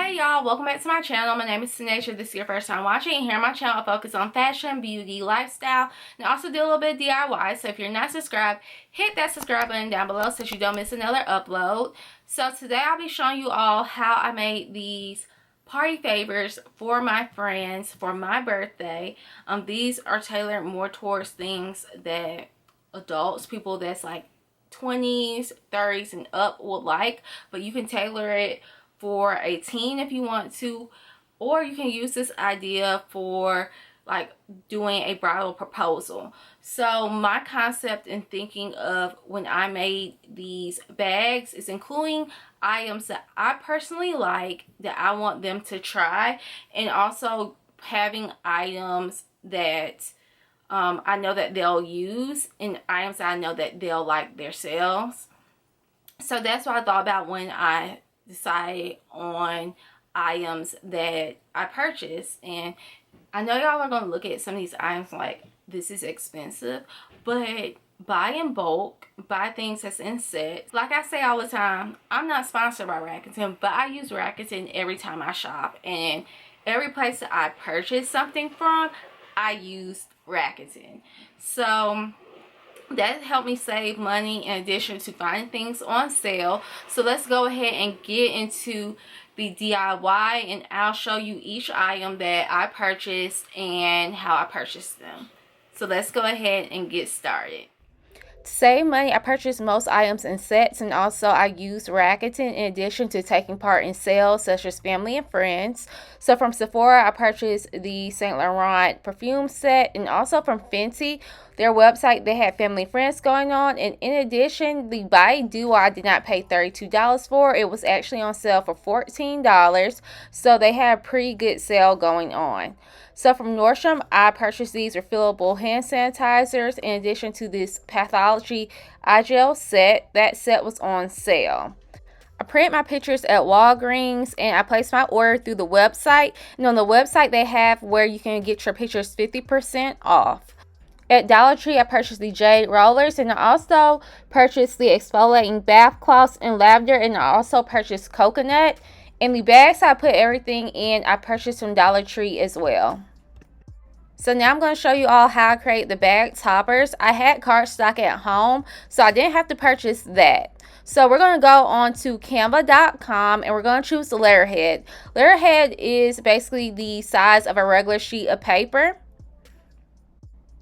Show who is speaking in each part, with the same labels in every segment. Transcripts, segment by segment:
Speaker 1: Hey y'all, welcome back to my channel. My name is Tanasia. If this is your first time watching, and here on my channel I focus on fashion, beauty, lifestyle, and I also do a little bit of DIY. So if you're not subscribed, hit that subscribe button down below so you don't miss another upload. So today I'll be showing you all how I made these party favors for my friends for my birthday. These are tailored more towards things that adults, people that's like 20s, 30s, and up would like, but you can tailor it for a teen if you want to, or you can use this idea for like doing a bridal proposal. So my concept in thinking of when I made these bags is including items that I personally like, that I want them to try, and also having items that I know that they'll use, and items that I know that they'll like themselves. So that's what I thought about when I decided on items that I purchased. And I know y'all are going to look at some of these items like, this is expensive, but buy in bulk, buy things that's in sets. Like I say all the time, I'm not sponsored by Rakuten, but I use Rakuten every time I shop, and every place that I purchase something from, I use Rakuten. So that helped me save money in addition to finding things on sale. So let's go ahead and get into the DIY, and I'll show you each item that I purchased and how I purchased them. So let's go ahead and get started. To save money, I purchased most items in sets, and also I used Rakuten in addition to taking part in sales such as family and friends. So from Sephora, I purchased the Saint Laurent perfume set, and also from Fenty, their website, they had family and friends going on. And in addition, the Body Duo I did not pay $32 for. It was actually on sale for $14. So they had a pretty good sale going on. So from Nordstrom, I purchased these refillable hand sanitizers in addition to this Pathology eye gel set. That set was on sale. I printed my pictures at Walgreens, and I placed my order through the website. And on the website, they have where you can get your pictures 50% off. At Dollar Tree, I purchased the Jade Rollers, and I also purchased the exfoliating bath cloths in lavender, and I also purchased coconut. And the bags I put everything in, I purchased from Dollar Tree as well. So now I'm going to show you all how I create the bag toppers. I had cardstock at home, so I didn't have to purchase that. So we're going to go on to canva.com, and we're going to choose the letterhead. Letterhead is basically the size of a regular sheet of paper.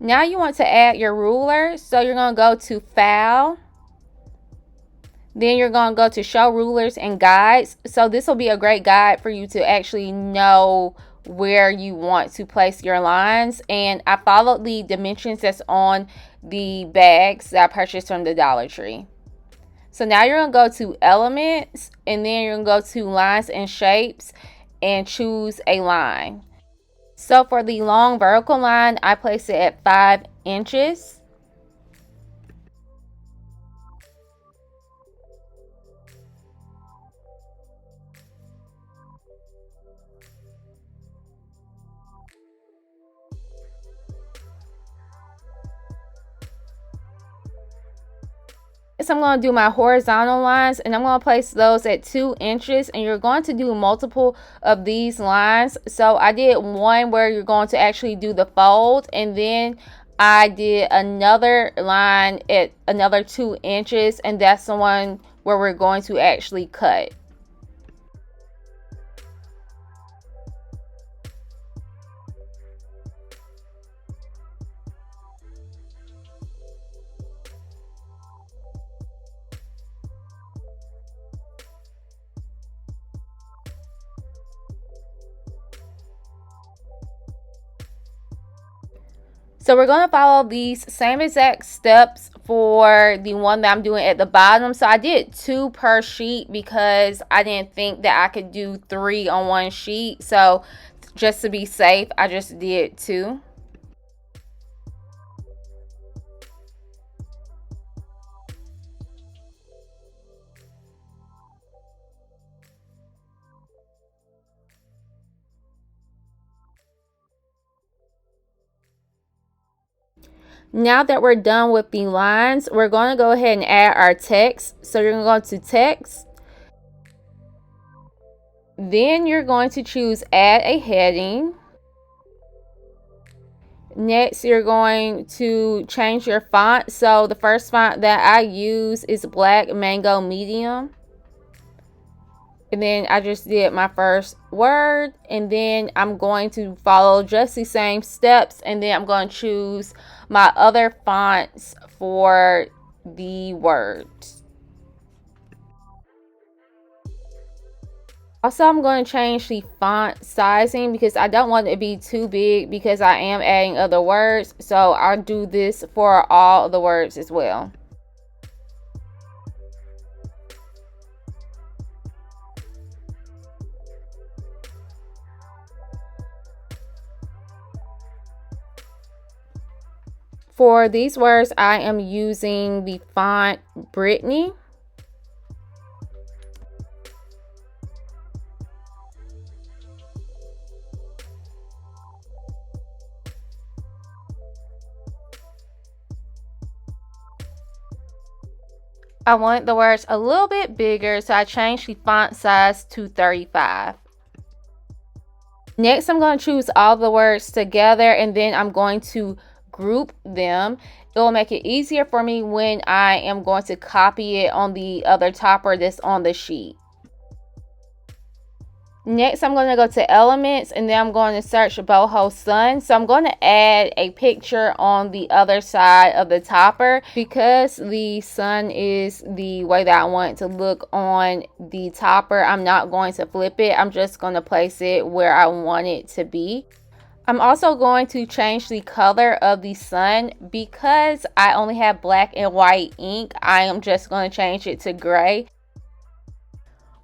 Speaker 1: Now you want to add your ruler, so you're going to go to File. Then you're going to go to Show Rulers and Guides. So this will be a great guide for you to actually know where you want to place your lines. And I followed the dimensions that's on the bags that I purchased from the Dollar Tree. So now you're going to go to Elements, and then you're going to go to Lines and Shapes and choose a line. So for the long vertical line, I place it at 5 inches. So I'm going to do my horizontal lines, and I'm going to place those at 2 inches, and you're going to do multiple of these lines. So I did one where you're going to actually do the fold, and then I did another line at another 2 inches, and that's the one where we're going to actually cut. So we're going to follow these same exact steps for the one that I'm doing at the bottom. So I did 2 per sheet because I didn't think that I could do 3 on one sheet. So just to be safe, I just did 2. Now that we're done with the lines, we're going to go ahead and add our text. So you're going to go to text, Then you're going to choose add a heading. Next, you're going to change your font. So the first font that I use is Black Mango Medium. And then I just did my first word, and then I'm going to follow just the same steps, and then I'm going to choose my other fonts for the words. Also, I'm going to change the font sizing because I don't want it to be too big because I am adding other words. So I'll do this for all of the words as well. For these words, I am using the font Brittany. I want the words a little bit bigger, so I changed the font size to 35. Next, I'm going to choose all the words together, and then I'm going to group them. It will make it easier for me when I am going to copy it on the other topper that's on the sheet. Next, I'm going to go to elements, and then I'm going to search boho sun. So I'm going to add a picture on the other side of the topper because the sun is the way that I want it to look on the topper. I'm not going to flip it. I'm just going to place it where I want it to be. I'm also going to change the color of the sun because I only have black and white ink. I am just going to change it to gray.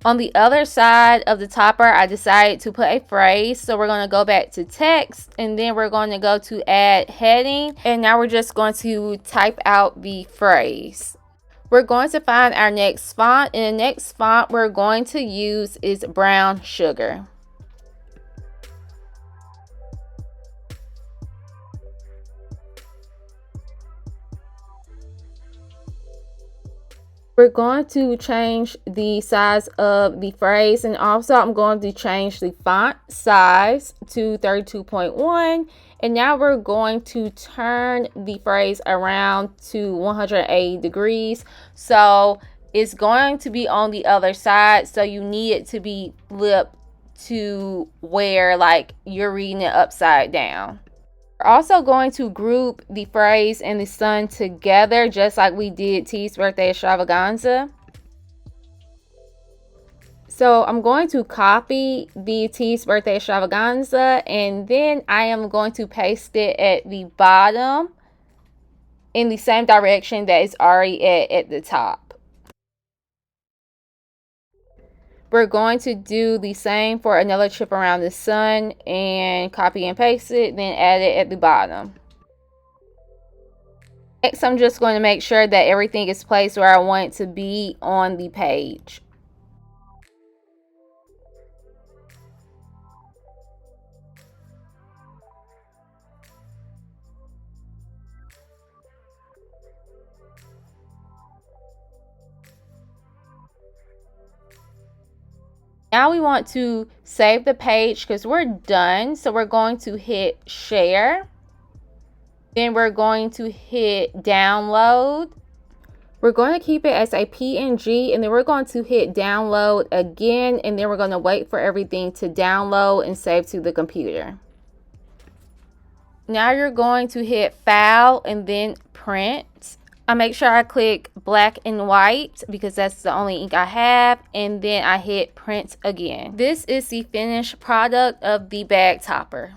Speaker 1: On the other side of the topper, I decided to put a phrase. So we're going to go back to text, and then we're going to go to add heading. And now we're just going to type out the phrase. We're going to find our next font, and the next font we're going to use is Brown Sugar. We're going to change the size of the phrase, and also I'm going to change the font size to 32.1. And now we're going to turn the phrase around to 180 degrees. So it's going to be on the other side, so you need it to be flipped to where like you're reading it upside down. We're also going to group the phrase and the sun together just like we did T's birthday extravaganza. So I'm going to copy the T's birthday extravaganza, and then I am going to paste it at the bottom in the same direction that it's already at the top. We're going to do the same for another trip around the sun and copy and paste it, then add it at the bottom. Next, I'm just going to make sure that everything is placed where I want it to be on the page. Now we want to save the page because we're done. So we're going to hit share. Then we're going to hit download. We're going to keep it as a PNG, and then we're going to hit download again, and then we're going to wait for everything to download and save to the computer. Now you're going to hit file and then print. I make sure I click black and white because that's the only ink I have, and then I hit print again. This is the finished product of the bag topper.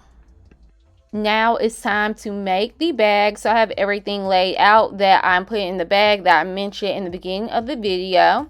Speaker 1: Now it's time to make the bag. So I have everything laid out that I'm putting in the bag that I mentioned in the beginning of the video.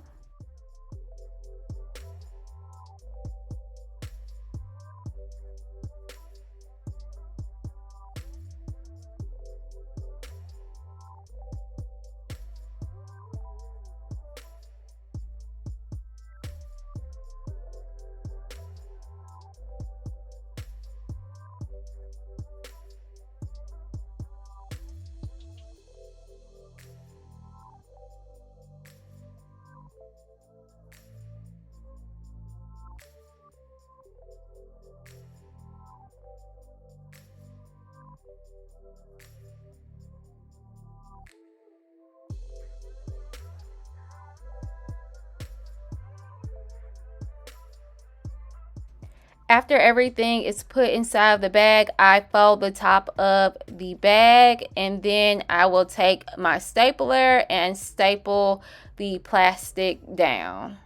Speaker 1: After everything is put inside of the bag, I fold the top of the bag, and then I will take my stapler and staple the plastic down.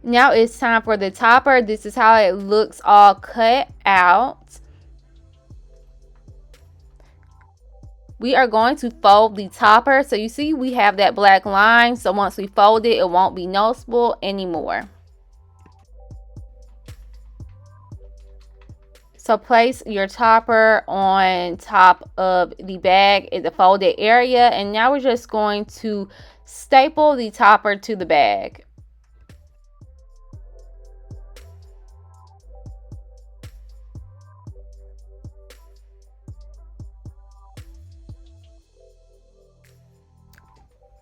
Speaker 1: Now it's time for the topper. This is how it looks all cut out. We are going to fold the topper. So you see we have that black line. So once we fold it, it won't be noticeable anymore. So place your topper on top of the bag in the folded area. And now we're just going to staple the topper to the bag.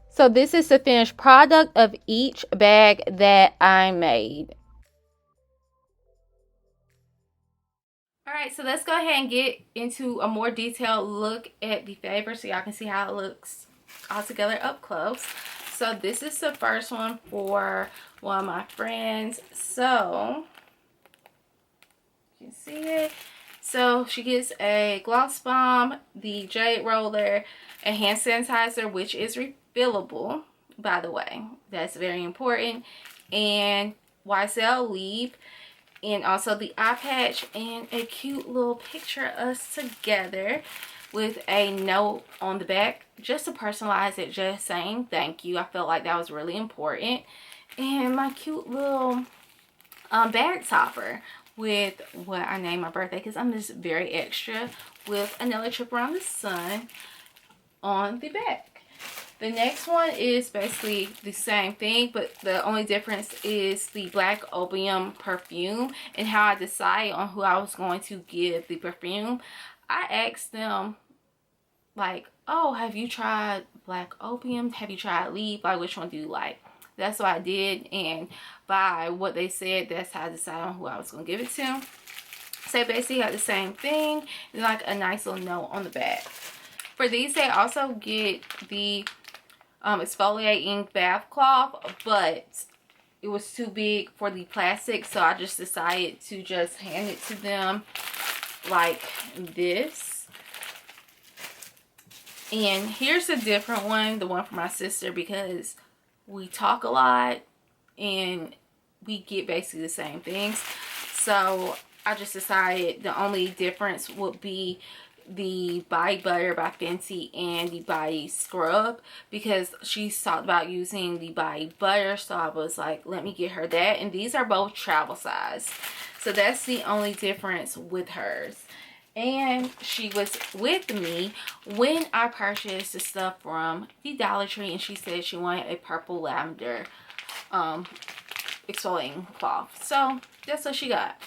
Speaker 1: So this is the finished product of each bag that I made. Alright, so let's go ahead and get into a more detailed look at the fabric so y'all can see how it looks all together up close. So this is the first one for one of my friends. So you can see it. So she gets a gloss bomb, the Jade Roller, a hand sanitizer, which is refillable, by the way. That's very important. And YSL leave. And also the eye patch and a cute little picture of us together with a note on the back just to personalize it, just saying thank you. I felt like that was really important. And my cute little bag topper with what I named my birthday, because I'm just very extra, with another trip around the sun on the back. The next one is basically the same thing, but the only difference is the black opium perfume and how I decided on who I was going to give the perfume. I asked them, like, oh, have you tried black opium? Have you tried leaf? Like, which one do you like? That's what I did, and by what they said, that's how I decided on who I was going to give it to. So basically, got the same thing, and like a nice little note on the back. For these, they also get the exfoliating bath cloth, but it was too big for the plastic, so I just decided to just hand it to them like this. And here's a different one, the one for my sister, because we talk a lot and we get basically the same things. So I just decided the only difference would be the body butter by Fenty and the body scrub, because she's talked about using the body butter, so I was like, let me get her that. And these are both travel size, so that's the only difference with hers. And she was with me when I purchased the stuff from the Dollar Tree, and she said she wanted a purple lavender exfoliating cloth, so that's what she got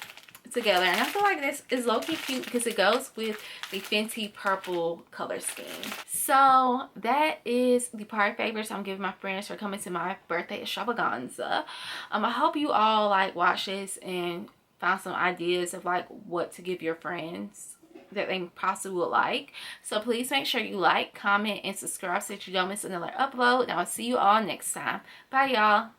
Speaker 1: together. And I feel like this is low-key cute because it goes with the Fenty purple color scheme. So that is the party favorites I'm giving my friends for coming to my birthday extravaganza. I hope you all like watch this and found some ideas of like what to give your friends that they possibly would like. So please make sure you like, comment, and subscribe so that you don't miss another upload. And I'll see you all next time. Bye, y'all.